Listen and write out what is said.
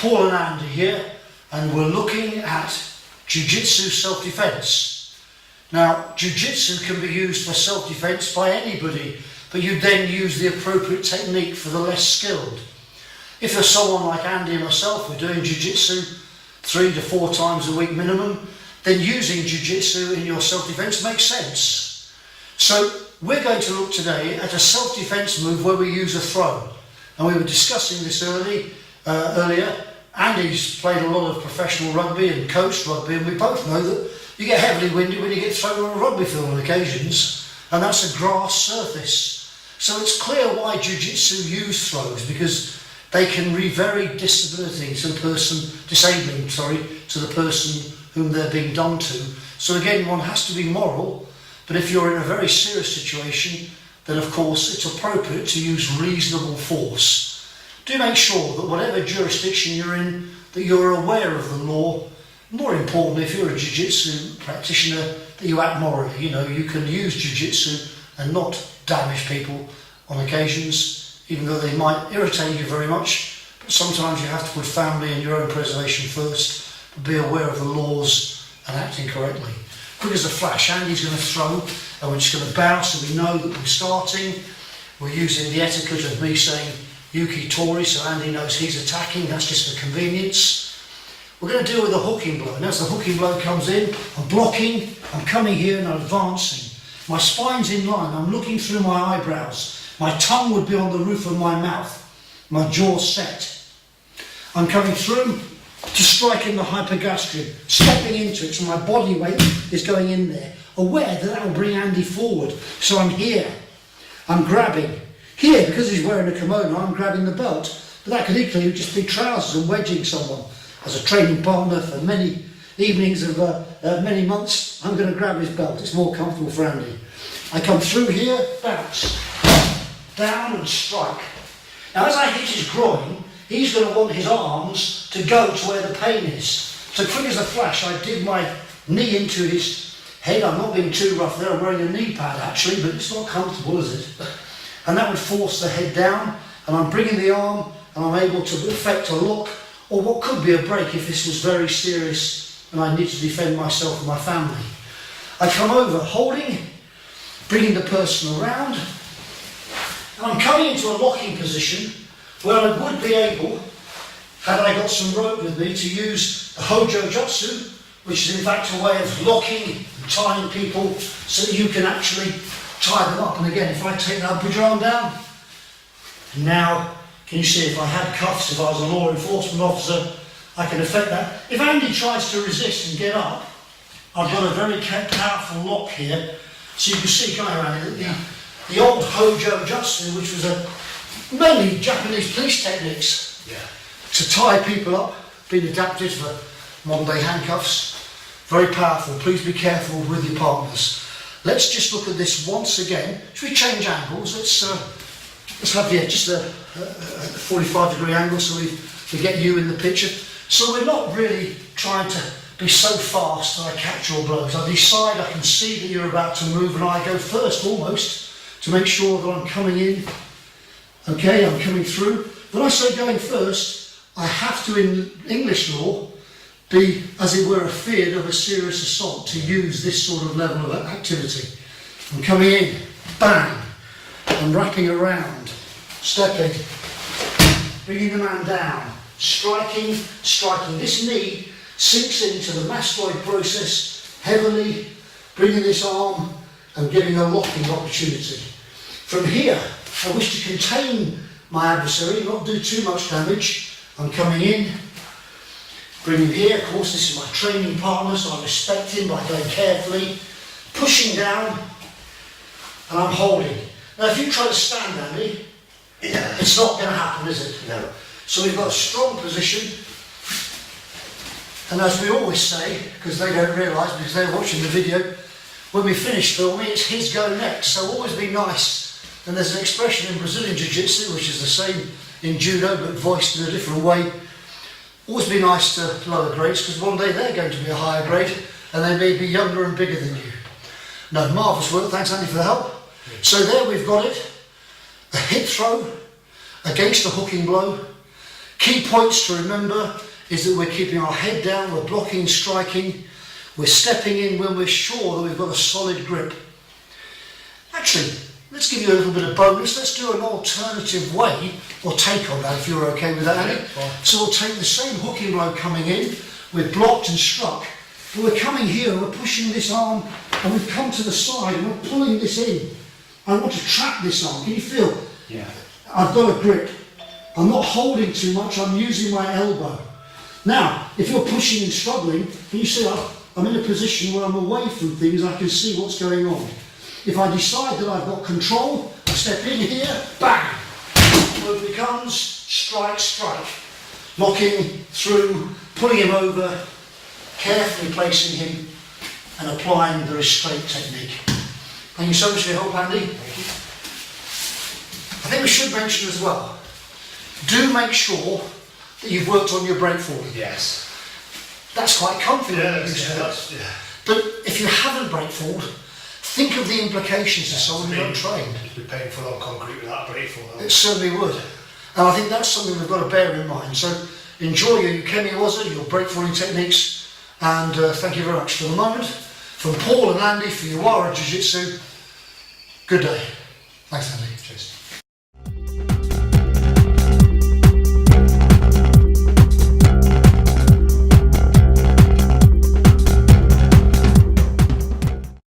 Paul and Andy here, and we're looking at Jiu Jitsu Self Defense. Now, Jiu Jitsu can be used for self defense by anybody, but you then use the appropriate technique for the less skilled. If you're someone like Andy and myself, we're doing Jiu Jitsu 3 to 4 times a week minimum, then using Jiu Jitsu in your self defense makes sense. So we're going to look today at a self defense move where we use a throw. And we were discussing this earlier. Andy's played a lot of professional rugby and coached rugby, and we both know that you get heavily winded when you get thrown on a rugby field on occasions, and that's a grass surface. So it's clear why Jiu Jitsu use throws, because they can be very disabling to the person whom they're being done to. So again, one has to be moral, but if you're in a very serious situation, then of course it's appropriate to use reasonable force. Do make sure that whatever jurisdiction you're in, that you're aware of the law. More importantly, if you're a Jiu-Jitsu practitioner, that you act morally. You know, you can use Jiu-Jitsu and not damage people on occasions, even though they might irritate you very much. But sometimes you have to put family and your own preservation first, but be aware of the laws and acting correctly. Quick as a flash, Andy's going to throw, and we're just going to bow so we know that we're starting. We're using the etiquette of me saying Yuki Tori, so Andy knows he's attacking. That's just for convenience. We're going to deal with the hooking blow, and as the hooking blow comes in, I'm blocking, I'm coming here and I'm advancing. My spine's in line, I'm looking through my eyebrows. My tongue would be on the roof of my mouth, my jaw set. I'm coming through to strike in the hypergastrium, stepping into it, so my body weight is going in there, aware that will bring Andy forward. So I'm here, I'm grabbing. Here, because he's wearing a kimono, I'm grabbing the belt, but that could equally just be trousers and wedging someone. As a training partner for many evenings of many months, I'm going to grab his belt. It's more comfortable for Andy. I come through here, bounce, down and strike. Now as I hit his groin, he's going to want his arms to go to where the pain is. So quick as a flash, I dig my knee into his head. I'm not being too rough there, I'm wearing a knee pad actually, but it's not comfortable, is it? And that would force the head down, and I'm bringing the arm, and I'm able to effect a lock, or what could be a break if this was very serious and I need to defend myself and my family. I come over, holding, bringing the person around, and I'm coming into a locking position where I would be able, had I got some rope with me, to use the Hojo Jutsu, which is in fact a way of locking and tying people so that you can actually tie them up. And again, if I take that, put your arm down. And now, can you see if I had cuffs, if I was a law enforcement officer, I can effect that. If Andy tries to resist and get up, I've got a very powerful lock here. So you can see, can't you, Andy, the old Hojo Jutsu, which was mainly Japanese police techniques to tie people up, been adapted for modern day handcuffs. Very powerful. Please be careful with your partners. Let's just look at this once again. Should we change angles? Let's have just a 45-degree angle so we get you in the picture. So we're not really trying to be so fast that I catch your blows. I decide, I can see that you're about to move, and I go first almost to make sure that I'm coming in. Okay, I'm coming through. When I say going first, I have to, in English law, be, as it were, afeard of a serious assault to use this sort of level of activity. I'm coming in, bang, I'm wrapping around, stepping, bringing the man down, striking. This knee sinks into the mastoid process heavily, bringing this arm and giving a locking opportunity. From here, I wish to contain my adversary, not do too much damage. I'm coming in, bring him here. Of course, this is my training partner, so I respect him by going carefully, pushing down, and I'm holding. Now, if you try to stand, Andy, it's not going to happen, is it? No. So we've got a strong position, and as we always say, because they don't realise, because they're watching the video, when we finish filming, it's his go next. So always be nice. And there's an expression in Brazilian Jiu-Jitsu, which is the same in Judo, but voiced in a different way. Always be nice to lower grades, because one day they're going to be a higher grade and they may be younger and bigger than you. No, marvellous work. Thanks, Andy, for the help. So there we've got it. A hip throw against the hooking blow. Key points to remember is that we're keeping our head down, we're blocking, striking, we're stepping in when we're sure that we've got a solid grip. Actually, let's give you a little bit of bonus. Let's do an alternative way, or take on that if you're okay with that, Andy. Yeah, so we'll take the same hooking blow coming in, we're blocked and struck, but we're coming here and we're pushing this arm, and we've come to the side and we're pulling this in. I want to trap this arm. Can you feel? Yeah. I've got a grip. I'm not holding too much, I'm using my elbow. Now, if you're pushing and struggling, can you see I'm in a position where I'm away from things, I can see what's going on. If I decide that I've got control, I step in here, bang! Move becomes strike, strike. Locking through, pulling him over, carefully placing him and applying the restraint technique. Thank you so much for your help, Andy. Thank you. I think we should mention as well, do make sure that you've worked on your break forward. Yes. That's quite comfy. Yeah, Yeah. But if you haven't break forward, think of the implications of someone who's not trained. It'd be painful on concrete without a break forward. It certainly would. And I think that's something we've got to bear in mind. So enjoy your Atemi Waza, your break falling techniques, and thank you very much for the moment. From Paul and Andy for Jiu Jitsu, good day. Thanks, Andy. Cheers.